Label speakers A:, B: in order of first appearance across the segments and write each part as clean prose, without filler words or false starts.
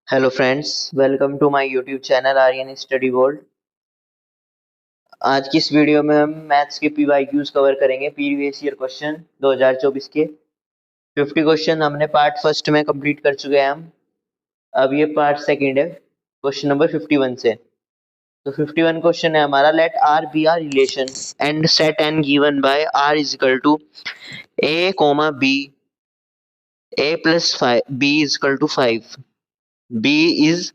A: Hello friends, welcome to my YouTube channel Aryan study world. आज की इस वीडियो में हम मैथ्स के पीवाईक्यूज कवर करेंगे। प्रीवियस ईयर क्वेश्चन 2024 के 50 क्वेश्चन हमने पार्ट फर्स्ट में कंप्लीट कर चुके हैं हम। अब ये पार्ट सेकंड है क्वेश्चन नंबर 51 से। तो 51 क्वेश्चन है हमारा, let R be R relation and set N given by R is equal to A comma B, A plus 5 B is equal to 5, B is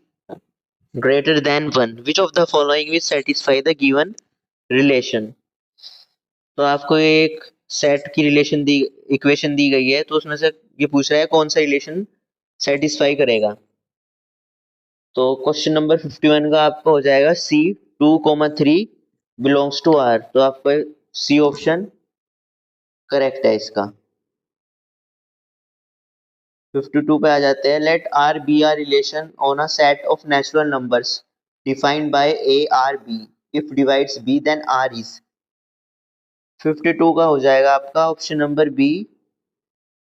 A: greater than 1, which of the following will satisfy the given relation। तो आपको एक set की relation दी, equation दी गई है, तो उसमें से ये पूछ रहा है कौन सा रिलेशन सेटिस्फाई करेगा। तो क्वेश्चन नंबर 51 का आपको हो जाएगा सी 2,3 बिलोंग्स टू आर। तो आपको सी ऑप्शन करेक्ट है इसका। 52 पे आ जाते हैं, let R be R relation on a set of natural numbers defined by A R B, if divides B then R is. 52 का हो जाएगा आपका option number B,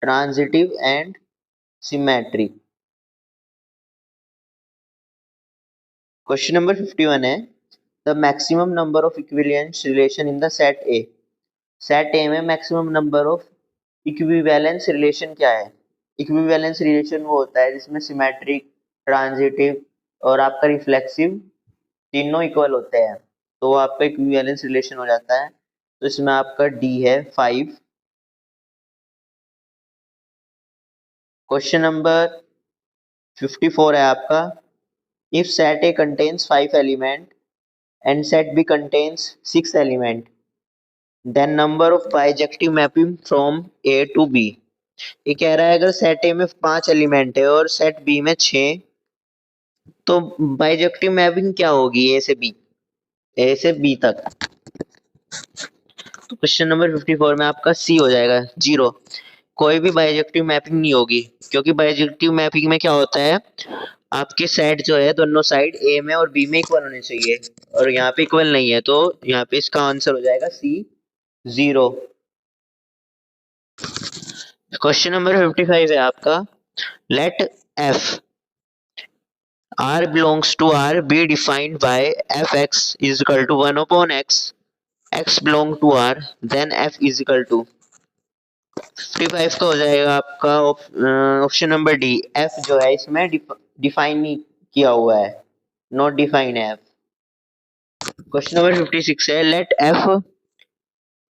A: transitive and symmetric. Question number 51 है, the maximum number of equivalence relation in the set A. Set A में maximum number of equivalence relation क्या है? Equivalence relation वो होता है जिसमें सिमेट्रिक, ट्रांजिटिव और आपका रिफ्लेक्सिव तीनों इक्वल होते हैं, तो वो आपका इक्विवेलेंस रिलेशन हो जाता है। तो इसमें आपका डी है 5। क्वेश्चन नंबर 54 है आपका, if set A contains 5 element and set B contains 6 element, then number of bijective mapping from A to B। ये कह रहा है अगर सेट ए में 5 एलिमेंट है और सेट बी में 6, तो बाइजेक्टिव मैपिंग क्या होगी ए से बी, ए से बी तक। तो क्वेश्चन नंबर 54 में आपका सी हो जाएगा 0। कोई भी बाइजेक्टिव मैपिंग नहीं होगी, क्योंकि बाइजेक्टिव मैपिंग में क्या होता है, आपके सेट जो है दोनों साइड ए में और बी में इक्वल होने चाहिए, और यहाँ पे इक्वल नहीं है, तो यहाँ पे इसका आंसर हो जाएगा सी 0। क्वेश्चन नंबर 55 है आपका, let F R belongs to R be defined by F X is equal to 1 upon X, X belong to R, then F is equal to. 55 का हो जाएगा आपका ऑप्शन नंबर डी, एफ जो है इसमें define नहीं किया हुआ है, नॉट डिफाइन है एफ। क्वेश्चन नंबर 56 है, let F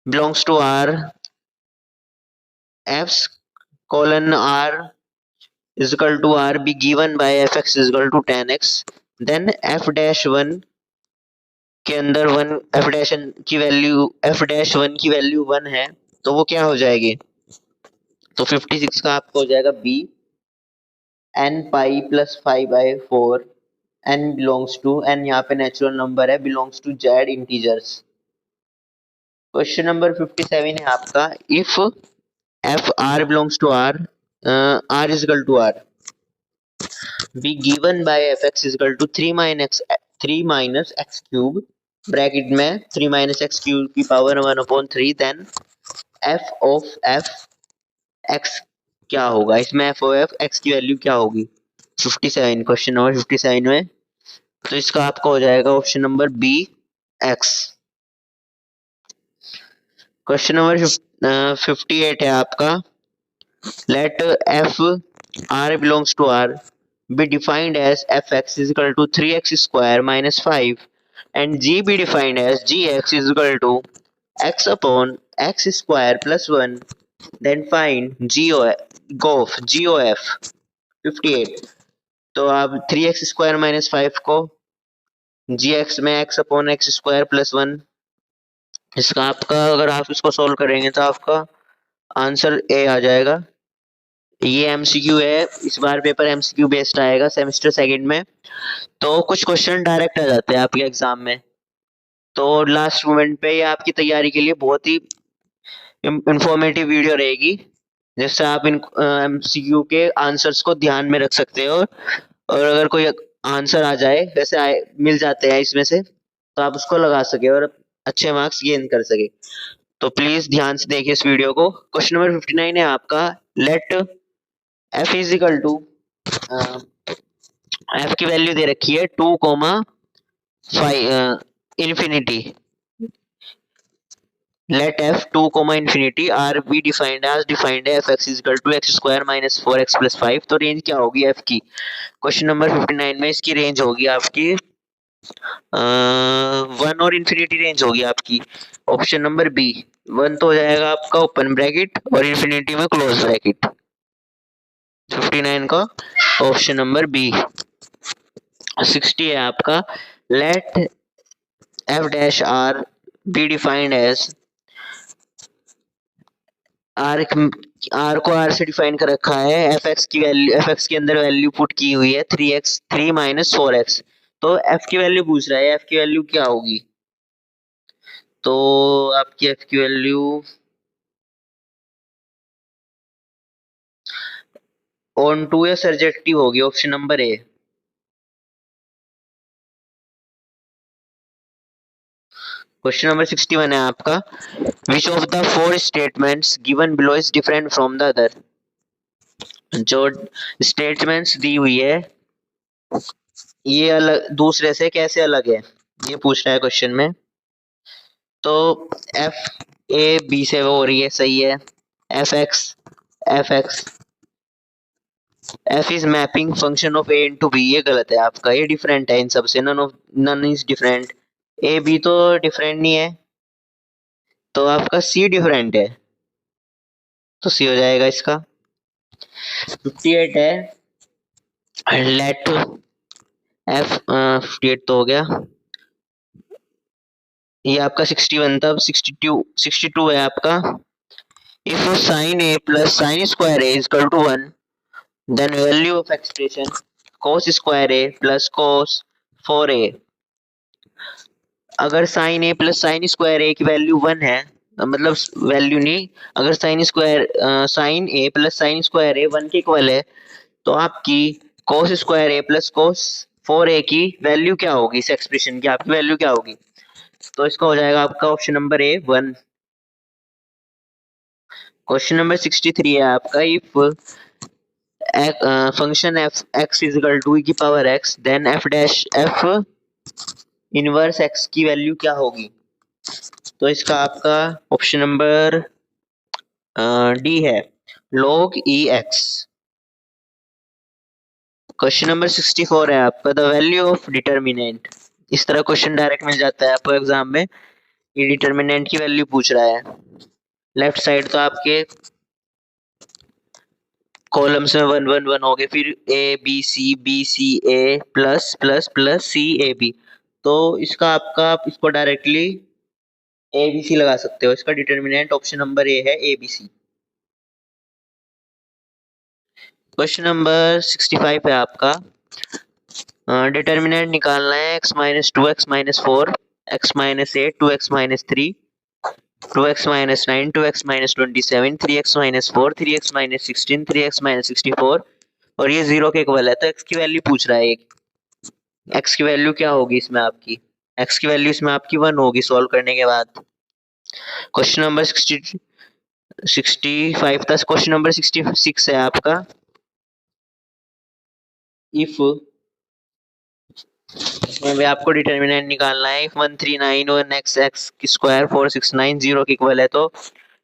A: belongs to R, F colon R is equal to R be given by F X is equal to 10x, then F dash 1 के अंदर 1 एफ डैश की value, F dash 1 की value 1 है, तो वो क्या हो जाएगी? तो 56 का आपको हो जाएगा B, N pi plus 5/4, N belongs to, N यहाँ पे नेचुरल नंबर है, belongs to Z integers. Question number 57 है आपका, if F R belongs to R, R is equal to R be given by F X is equal to 3 minus X cube, bracket में 3 minus X cube की power 1/3, then F of F X क्या होगा? इसमें F of F X की value क्या होगी? 57, question number 57 में, तो इसका आपका हो जाएगा option number B, X. Question number 58 है आपका, let F R belongs to R be defined as fx is equal to 3x square minus 5 and g be defined as gx is equal to x upon x square plus 1, then find GOF 58। तो आप 3x square minus 5 को gx में x upon x square plus 1, इसका आपका अगर आप इसको solve करेंगे तो आपका आंसर ए आ जाएगा। ये एमसीक्यू है, इस बार पेपर एमसीक्यू बेस्ड आएगा सेमेस्टर सेकंड में, तो कुछ क्वेश्चन डायरेक्ट आ जाते हैं आपके एग्जाम में, तो लास्ट मोमेंट पे ये आपकी तैयारी के लिए बहुत ही इंफॉर्मेटिव वीडियो रहेगी, जिससे आप इन एमसीक्यू के आंसर्स को ध्यान में रख सकते हो, और अगर कोई आंसर आ जाए, वैसे मिल जाते हैं इसमें से, तो आप उसको लगा सके और अच्छे मार्क्स गेन कर सके। तो प्लीज ध्यान से देखिए इस वीडियो को। क्वेश्चन नंबर 59 है आपका, let F is equal to F की वैल्यू दे रखी है 2, infinity. Let f 2, infinity r be defined as defined f(x) is equal to x square minus 4x plus 5। तो रेंज क्या होगी f की? क्वेश्चन नंबर 59 में इसकी रेंज होगी आपकी 1 और इन्फिनिटी रेंज होगी आपकी। Option number B. 1 तो हो जाएगा आपका ओपन ब्रैकेट और इन्फिनिटी में क्लोज ब्रैकेट। 59 का ऑप्शन नंबर बी। 60 है आपका, let f dash R be defined as R को आर से डिफाइन कर रखा है। एफ एक्स की वैल्यू, एफ एक्स के अंदर वैल्यू पुट की हुई है 3x 3 माइनस 4x। तो एफ की वैल्यू पूछ रहा है, एफ की वैल्यू क्या होगी? तो आपकी एफ की वैल्यू ऑन टू या सर्जेक्टिव होगी, option number A. Question number 61 है आपका, विच of the four statements given below is different from the other. जो स्टेटमेंट्स दी हुई है ये अलग दूसरे से कैसे अलग है, ये पूछ रहा है क्वेश्चन में। तो एफ ए बी से वो हो रही है, सही है। F X F is mapping function of A into B, ये गलत है आपका, ये डिफरेंट है इन सबसे। None is different. A B तो डिफरेंट नहीं है, तो आपका सी डिफरेंट है, तो सी हो जाएगा इसका। 58 है, लेट एफ 58 तो हो गया। ये आपका 61 था। 62 है आपका, if sine A plus sine square A is equal to 1 then value of expression cos square A plus cos 4a। अगर sine A plus sine square A की वैल्यू 1 है, मतलब वैल्यू नहीं, अगर sine A plus sine square A 1 के equal है, तो आपकी cos square A plus cos 4a की वैल्यू क्या होगी? इस एक्सप्रेशन की आपकी वैल्यू क्या होगी? तो इसका हो जाएगा आपका option number A 1। Question number 63 है आपका, if function F X is equal to E की power X then F dash F inverse X की वैल्यू क्या होगी? तो इसका आपका ऑप्शन नंबर डी है, log E X. Question number 64 है आपका, द वैल्यू ऑफ डिटर्मिनेंट। इस तरह क्वेश्चन डायरेक्ट मिल जाता है आपको एग्जाम में, ये डिटर्मिनेंट की वैल्यू पूछ रहा है। लेफ्ट साइड तो आपके कॉलम्स में 1 1 1 हो गए, फिर B C A plus plus plus C A B. तो इसका आपका आप इसको डायरेक्टली ए बी सी लगा सकते हो। इसका डिटर्मिनेंट ऑप्शन नंबर ए है, A B C. Question number 65 है आपका, डिटर्मिनेंट निकालना है x minus 2x minus 4 x minus 8 2x minus 3 2x minus 9 2x minus 27 3x minus 4 3x minus 16 3x minus 64 और ये 0 के इक्वल है। तो x की वैल्यू पूछ रहा है, x की वैल्यू क्या होगी इसमें आपकी? x की वैल्यू इसमें आपकी 1 होगी सॉल्व करने के बाद। क्वेश्चन नंबर 65 था। क्वेश्चन नंबर 66 है आपका, इफ इसमें भी आपको डिटर्मिनेंट निकालना है। इफ 1391 एक्स एक्स स्क्वायर 4690 के इक्वल है, तो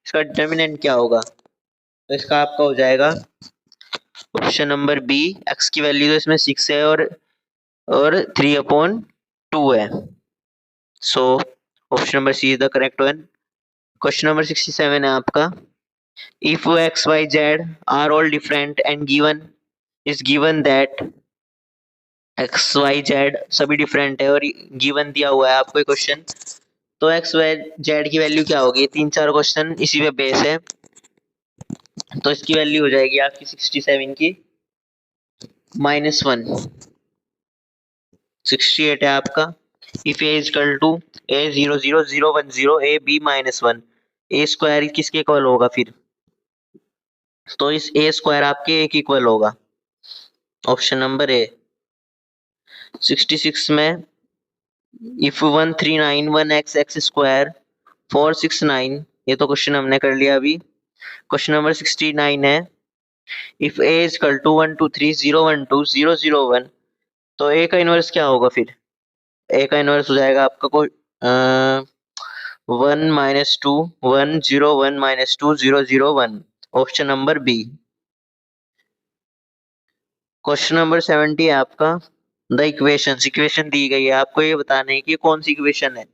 A: इसका डिटर्मिनेंट क्या होगा? तो इसका आपका हो जाएगा ऑप्शन नंबर बी, एक्स की वैल्यू तो इसमें 6 है और 3/2 है। So option number C is the correct one. Question number 67 है आपका, if X Y Z are all different and given that X Y Z सभी डिफरेंट है और गिवन दिया हुआ है आपको क्वेश्चन, तो एक्स वाई जेड की वैल्यू क्या होगी? 3 4 क्वेश्चन इसी पे बेस है, तो इसकी वैल्यू हो जाएगी आपकी 67 की -1। 68 है आपका, if A is equal to A 0 0 0 1 0 A B -1 A square किसके इक्वल होगा फिर? तो इस ए स्क्वायर आपके एक इक्वल होगा, ऑप्शन नंबर ए। 66 में इफ 1391 एक्स एक्स स्क्वायर 469, ये तो क्वेश्चन हमने कर लिया अभी। क्वेश्चन नंबर 69 है, if A is equal to 1 2 3 0 1 2 0 0 1 तो ए का इनवर्स क्या होगा फिर? ए का इनवर्स हो जाएगा आपका कोई 1 - 2 1 0 1 - 2 0 0 1। Option number B. Question number 70 है आपका। द इक्वेशन दी गई है, आपको ये बताना है कि कौन सी इक्वेशन है,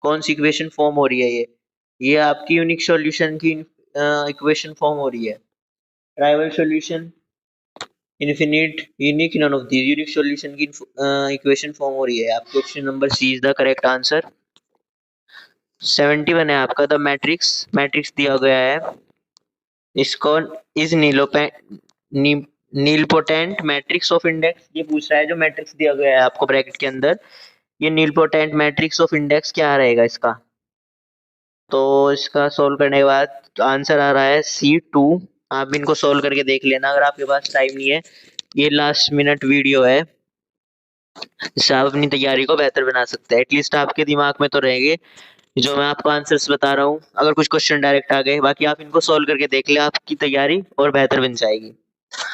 A: कौन सी इक्वेशन फॉर्म हो रही है। ये आपकी यूनिक सॉल्यूशन की इक्वेशन फॉर्म हो रही है। Trivial solution, infinite, unique, none of these. Unique solution की इक्वेशन फॉर्म हो रही है। आपके option number C is the correct answer. 71 है आपका। द मैट्रिक्स, मैट्रिक्स दिया गया है इसको is nilpotent matrix of index. ये पूछ रहा है जो मैट्रिक्स दिया गया है आपको ब्रैकेट के अंदर, ये नीलपोटेंट मैट्रिक्स ऑफ इंडेक्स क्या रहेगा इसका? तो इसका सोल्व करने के बाद आंसर आ रहा है C2। आप इनको सोल्व करके देख लेना अगर आपके पास टाइम नहीं है। ये लास्ट मिनट वीडियो है, इससे आप अपनी तैयारी को बेहतर बना सकते हैं। एटलीस्ट आपके दिमाग में तो रहेंगे जो मैं आपको आंसर्स बता रहा हूँ। अगर कुछ क्वेश्चन डायरेक्ट आ गए, बाकी आप इनको सोल्व करके देख ले, आपकी तैयारी और बेहतर बन जाएगी।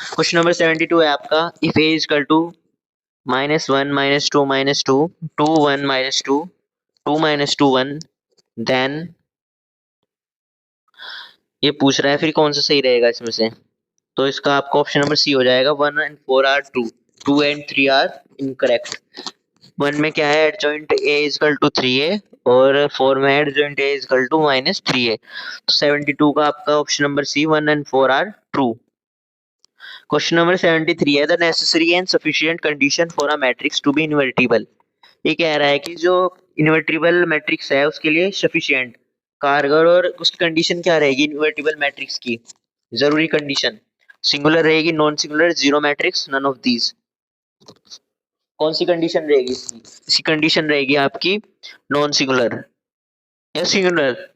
A: क्वेश्चन नंबर 72 है आपका। If A is equal to -1 - 2 - 2 2 1 - 2 2 - 2 1, then ये पूछ रहा है फिर कौन सा सही रहेगा इसमें से। तो इसका आपका ऑप्शन नंबर सी हो जाएगा। 1 and 4 are true, 2 and 3 are incorrect. 1 में क्या है, adjoint A is equal to 3a, और 4 में adjoint A is equal to -3a। तो 72 का आपका option number C 1 and 4 are true. Question number 73 है। The necessary and sufficient condition for a matrix to be invertible. ये कह रहा है कि जो इन्वर्टिबल मैट्रिक्स है उसके लिए सफिशिएंट, कारगर, और उसकी कंडीशन क्या रहेगी इन्वर्टिबल मैट्रिक्स की? जरूरी कंडीशन सिंगुलर रहेगी, non singular, zero matrix, none of these. कौन सी कंडीशन रहेगी इसकी? इसकी कंडीशन रहेगी आपकी नॉन सिंगुलर या सिंगुलर।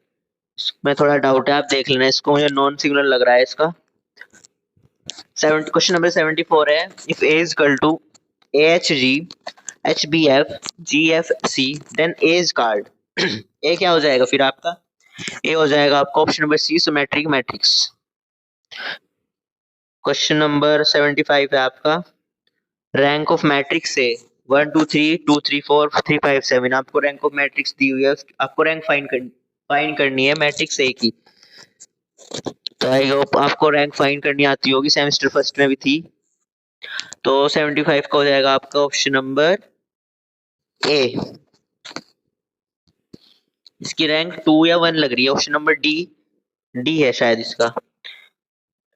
A: में थोड़ा डाउट है, आप देख लेना इसको, मुझे नॉन सिंगुलर लग रहा है इसका। क्वेश्चन नंबर 74 है। If A is equal to AHG HBF GFC then A is card. A क्या हो जाएगा फिर आपका? ए हो जाएगा आपका option number C symmetric matrix. Question number 75 है आपका। Rank of matrix A 1 2 3 2 3 4 3 5 7। आपको रैंक ऑफ मैट्रिक्स दी हुई है, आपको रैंक फाइंड करनी है मैट्रिक्स ए की। तो आई होप आपको रैंक फाइंड करनी आती होगी, सेमेस्टर फर्स्ट में भी थी। तो 75 का हो जाएगा आपका ऑप्शन नंबर ए। इसकी रैंक 2 या 1 लग रही है। ऑप्शन नंबर डी, डी है शायद इसका,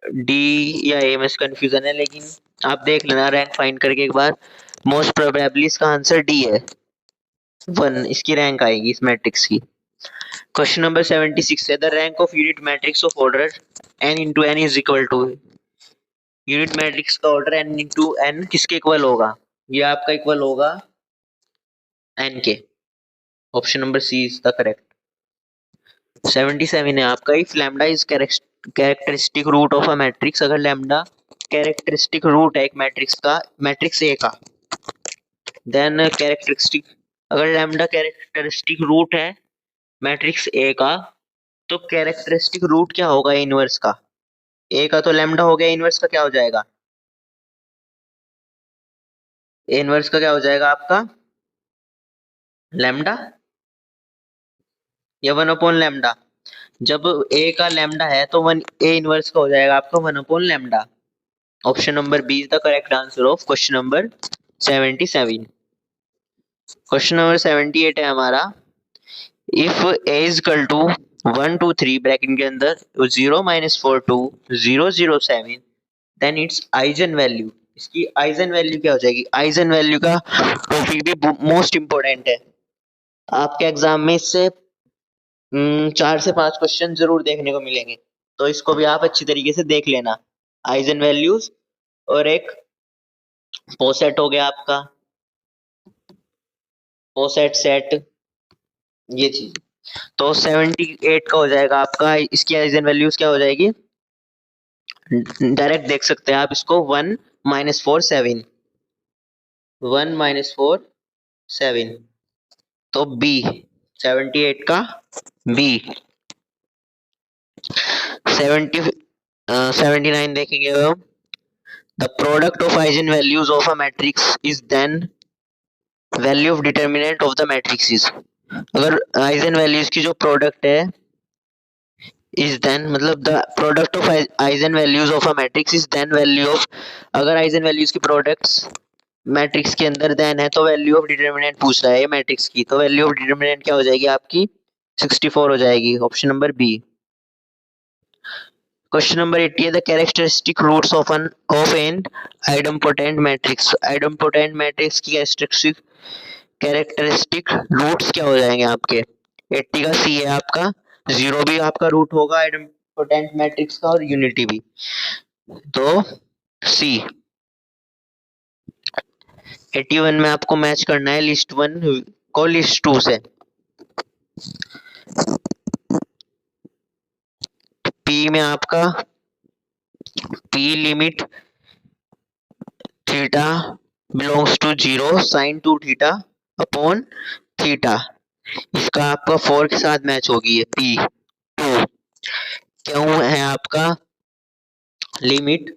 A: डी या ए में कंफ्यूजन है, लेकिन आप देख लेना रैंक फाइंड करके एक बार। मोस्ट प्रोबेबली इसका आंसर डी है, 1 इसकी रैंक आएगी इस मैट्रिक्स की। क्वेश्चन नंबर 76 है। The rank of unit matrix of order n into n is equal to. Unit matrix का ऑर्डर n इंटू एन किसके इक्वल होगा? ये आपका इक्वल होगा n के। Option number C is the correct. 77 है आपका। If lambda is characteristic root of a matrix. अगर लैम्डा कैरेक्टरिस्टिक रूट है एक मैट्रिक्स का, मैट्रिक्स ए का, देन कैरेक्टरिस्टिक, अगर लैम्डा कैरेक्टरिस्टिक रूट है मैट्रिक्स ए का, तो कैरेक्टरिस्टिक रूट क्या होगा इनवर्स का? ए का तो लैम्डा हो गया, इनवर्स का क्या हो जाएगा? ए इनवर्स का क्या हो जाएगा आपका? लैम्डा या 1/लैम्डा। जब ए का लैम्डा है तो 1 ए इनवर्स का हो जाएगा आपका 1/लैम्डा। Option number B is the correct answer of question number 77। Question number 78 है हमारा। If A is equal to 1 2 3 bracket के अंदर 0 - 4 2 0 0 7, देन इट्स आइजन वैल्यू। इसकी आइजन वैल्यू क्या हो जाएगी? आइजन वैल्यू का टॉपिक भी मोस्ट इंपोर्टेंट है आपके एग्जाम में। इससे 4 से 5 क्वेश्चन जरूर देखने को मिलेंगे, तो इसको भी आप अच्छी तरीके से देख लेना। आइजन वैल्यूज और एक पोसेट हो गया आपका, पोसेट सेट, ये चीज। तो 78 का हो जाएगा आपका। इसकी आइजन वैल्यूज क्या हो जाएगी? डायरेक्ट देख सकते हैं आप इसको। 1 - 4 7, 1 - 4 7। तो बी 78 का बी। 79 देखेंगे हम। The product of eigen values of a matrix is then value of determinant of the matrix is. अगर आइजन वैल्यूज की जो प्रोडक्ट है इज देन, मतलब the product of eigen values of a matrix is then value of, अगर eigen values की products matrix के अंदर then है तो वैल्यू ऑफ डिटर्मिनेंट पूछ रहा है मैट्रिक्स की, तो वैल्यू ऑफ डिटर्मिनेंट क्या हो जाएगी आपकी 64 हो जाएगी, option number B. Question number 80 है the characteristic roots of an idempotent matrix. Idempotent matrix की कैरेक्टरिस्टिक रूट्स क्या हो जाएंगे आपके, 80 का सी है आपका, जीरो भी आपका रूट होगा आइडम्पोटेंट मैट्रिक्स का और यूनिटी भी, तो सी। 81 में आपको मैच करना है लिस्ट 1 को लिस्ट 2 से। पी में आपका P limit theta belongs to 0 sine 2 theta upon theta, इसका आपका 4 के साथ मैच होगी ये पी 2। क्यों है आपका limit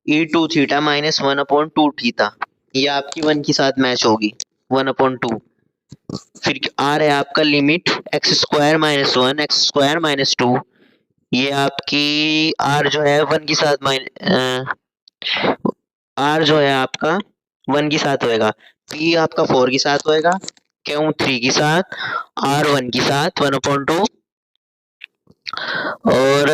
A: e to theta minus 1 upon 2 theta, ये आपकी 1 के साथ मैच होगी 1 अपॉन 2। फिर आर है आपका limit x square minus 1 x square minus 2, ये आपकी आर जो है 1 के साथ आर जो है आपका 1 के साथ होएगा, पी आपका 4 के साथ होएगा, क्यों 3 के साथ, आर 1 के साथ 1 अपॉन 2, और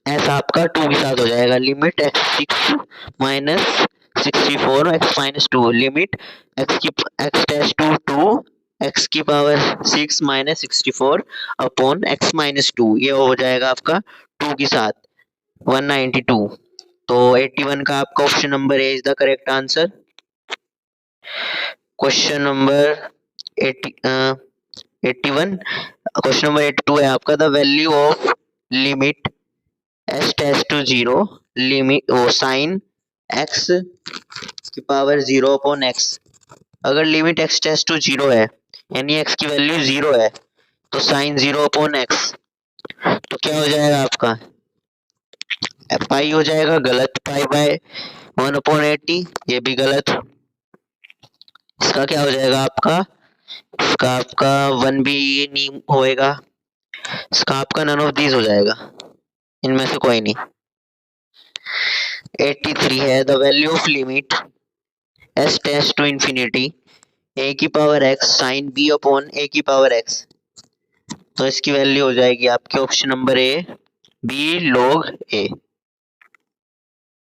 A: एस आपका 2 के साथ हो जाएगा limit X 6 minus 64 X minus 2, limit X dash to 2 X की power 6 minus 64 upon x minus 2, ये हो जाएगा आपका 2 के साथ 192। तो 81 का आपका option number A is the correct answer. Question number 81, question number 82 है आपका the value of limit S tends to 0 limit वो साइन एक्स की पावर 0 अपॉन एक्स। अगर लिमिट एक्स टेस टू 0 है यानी एक्स की वैल्यू 0 है तो साइन 0 अपॉन एक्स, तो क्या हो जाएगा आपका पाई हो जाएगा, गलत, पाई बाय 1 अपॉन 80, ये भी गलत। इसका क्या हो जाएगा आपका, इसका आपका 1 भी नहीं होएगा, इसका आपका नन ऑफ दीज हो जाएगा, इनमें से कोई नहीं। 83 है the value of limit S tends to infinity A की power X sine B upon A की पावर एक्स, तो इसकी वैल्यू हो जाएगी आपके option number A B log A.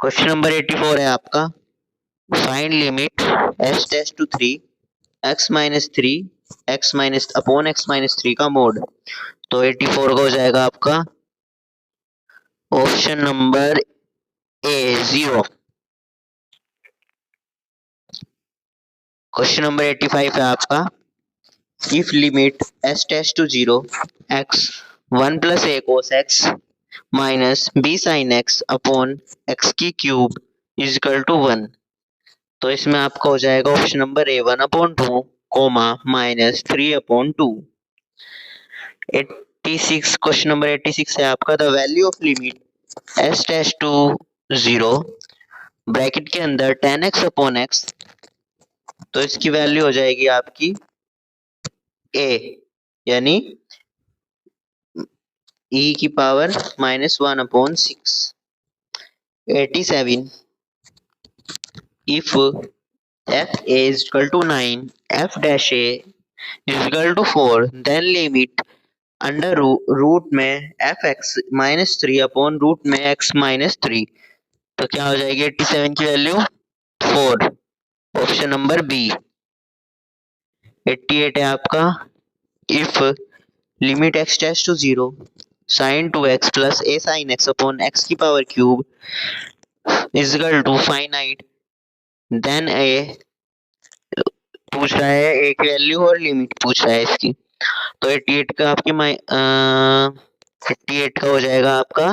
A: Question number 84 है आपका find limit S tends to 3 X minus 3 X minus upon x minus 3 का मोड, तो 84 का हो जाएगा आपका option number A 0। Question number 85 है आपका if limit S tends to 0 x 1 plus a cos x minus b sine x upon x की cube is equal to 1, तो इसमें आपका हो जाएगा option number A 1 upon 2 comma minus 3 upon 2। 86, question number 86 है आपका the value of limit S tends to 0 bracket के अंदर tan x अपॉन एक्स, तो इसकी वैल्यू हो जाएगी आपकी a यानी e की power minus 1 upon 6। 87 if f a is equal to 9 f dash a is equal to 4 then limit under root में F X minus 3 upon root में x minus 3, तो क्या हो जाएगी 87 की वैल्यू 4, ऑप्शन नंबर बी। 88 है आपका if limit X tends to 0 sine 2x plus a sine x upon x की power cube is equal to finite then A पूछ रहा है a की वैल्यू और लिमिट पूछ रहा है इसकी, तो 88 का आपकी 88 का हो जाएगा आपका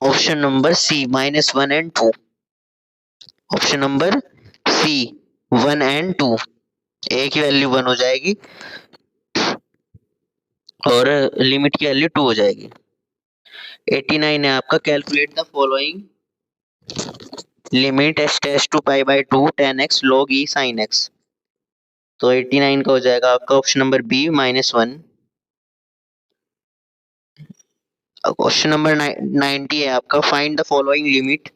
A: option number C minus 1 and 2, option number C 1 and 2, a की वैल्यू 1 हो जाएगी और लिमिट की वैल्यू 2 हो जाएगी। 89 है आपका calculate the following limit H dash to pi by 2 tan x log e sin x। तो 89 का हो जाएगा आपका option number B -1। Question number 90 है आपका, find the following limit.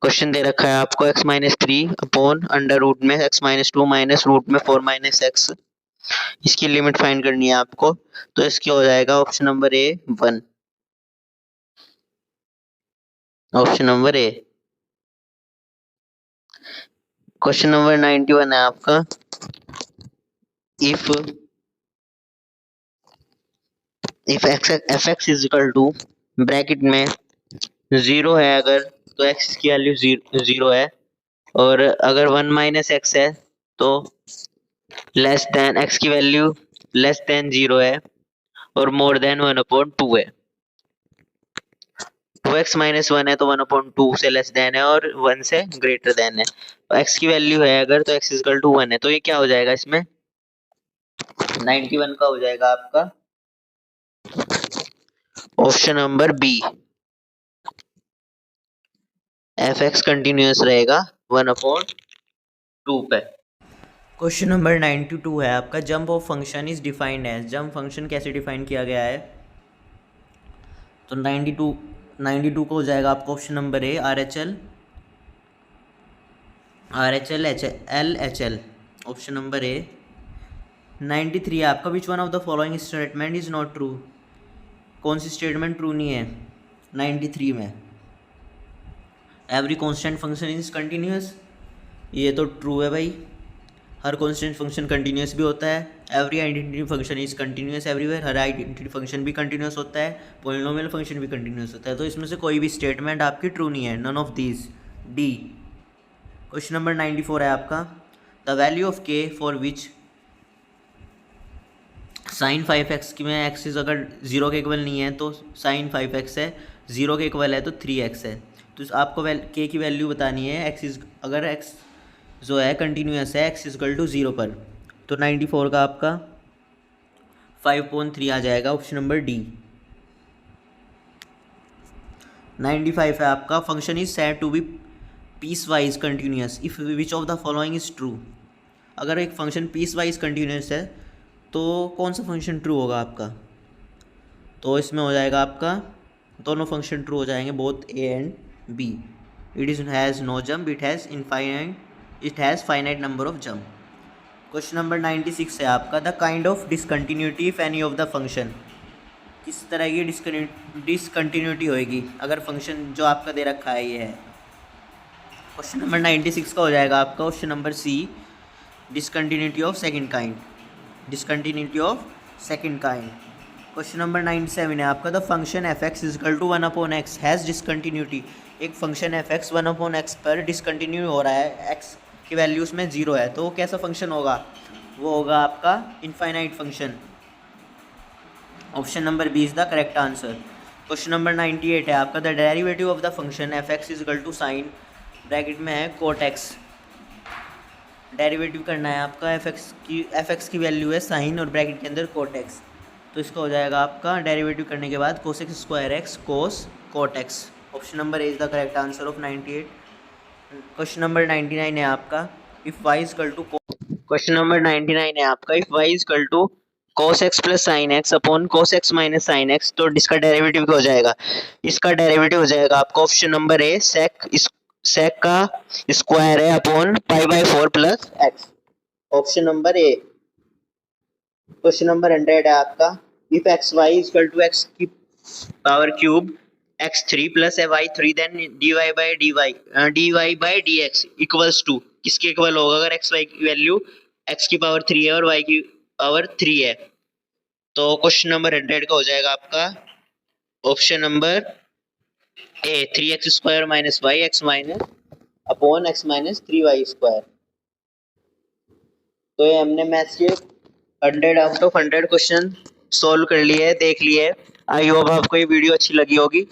A: Question दे रखा है आपको x-3 अपॉन अंडर रूट में x-2 माइनस रूट में 4 माइनस एक्स, इसकी लिमिट फाइंड करनी है आपको। तो इसकी हो जाएगा option number A 1, option number A. Question number 91 है आपका, if fx is equal to bracket में 0 है अगर, तो x की वैल्यू 0 है, और अगर 1 माइनस एक्स है तो लेस देन x की वैल्यू लेस देन 0 है और मोर देन 1/2 है। 2x माइनस 1 है तो 1/2 से लेस देन है और 1 से ग्रेटर देन है। तो x की वैल्यू है अगर, तो x इक्वल टू 1 है, तो ये क्या हो जाएगा इसमें 91 का हो जाएगा आपका option number B, fx continuous रहेगा 1/2 पे।
B: क्वेश्चन नंबर 92 है आपका, jump of function is defined as. Jump function कैसे डिफाइन किया गया है? तो 92 को हो जाएगा आपका option number A RHL LHL, option number A. 93 है आपका, which one of the following statement is not true. कौन सी स्टेटमेंट ट्रू नहीं है 93 में? Every constant function is continuous, ये तो ट्रू है भाई, हर कॉन्स्टेंट फंक्शन कंटिन्यूस भी होता है। Every identity function is continuous everywhere, her identity function भी कंटिन्यूस होता है। पॉलिनोमियल फंक्शन भी कंटिन्यूस होता है। तो इसमें से कोई भी स्टेटमेंट आपकी ट्रू नहीं है, none of these, D. Question number 94 है आपका, the value of k for which sine 5x की में एक्सिस अगर 0 के इक्वल नहीं है तो साइन 5x है, 0 के इक्वल है तो 3x है। तो आपको के की वैल्यू बतानी है, एक्सिस अगर x जो है कंटिन्यूस है x इक्वल टू 0 पर, तो 94 का आपका 5.3 आ जाएगा ऑप्शन नंबर डी। 95 है आपका, function is said to be piecewise continuous if which of the following is true. अगर एक फंक्शन पीस वाइज कंटिन्यूस है तो कौन सा फंक्शन ट्रू होगा आपका? तो इसमें हो जाएगा आपका दोनों फंक्शन ट्रू हो जाएंगे, both A and B. It is has no jump, it has finite number of jump. Question number 96 है आपका, the kind of discontinuity if any of the function. किस तरह की डिसकंटिन्यूटी होएगी अगर फंक्शन जो आपका दे रखा है ये है। क्वेश्चन नंबर 96 का हो जाएगा आपका option number C, discontinuity of second kind, discontinuity of second kind. Question number 97 है आपका, the function fx is equal to 1/x has discontinuity. एक फंक्शन fx 1/x पर डिसकंटिन्यू हो रहा है, x की वैल्यूज में 0 है, तो वो कैसा फंक्शन होगा? वो होगा आपका infinite function. Option number B is the correct answer. Question number 98 है आपका, the derivative of the function fx is equal to sine, bracket में है कोट एक्स। डेरिवेटिव करना है आपका, fx की वैल्यू है साइन और ब्रैकेट के अंदर कोट एक्स, तो इसका हो जाएगा आपका डेरिवेटिव करने के बाद cosec square x cos cot x. Option number A is the correct answer of 98। Question number 99 है आपका, if y is equal to,
A: question number 99 है आपका, if y is equal to cos x plus sine x upon cos x minus sine x, तो इसका derivative क्या हो जाएगा? इसका डेरिवेटिव हो जाएगा आपका ऑप्शन नंबर ए, सेक का स्क्वायर है upon pi by 4 plus X, option number A. Question number 100 है आपका, if X Y is equal to X की power cube x3 plus y3 then dy by dx equals to, किसके equal होगा अगर x y की वैल्यू x की power 3 है और y की पावर 3 है? तो क्वेश्चन नंबर 100 का हो जाएगा आपका option number A, 3x square minus y x minus upon x minus 3y square. तो ये हमने मैथ्स के 100 आउट ऑफ 100 क्वेश्चन सोल्व कर लिए, देख लिए। आई होप आपको ये वीडियो अच्छी लगी होगी।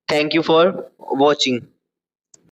A: Thank you for watching.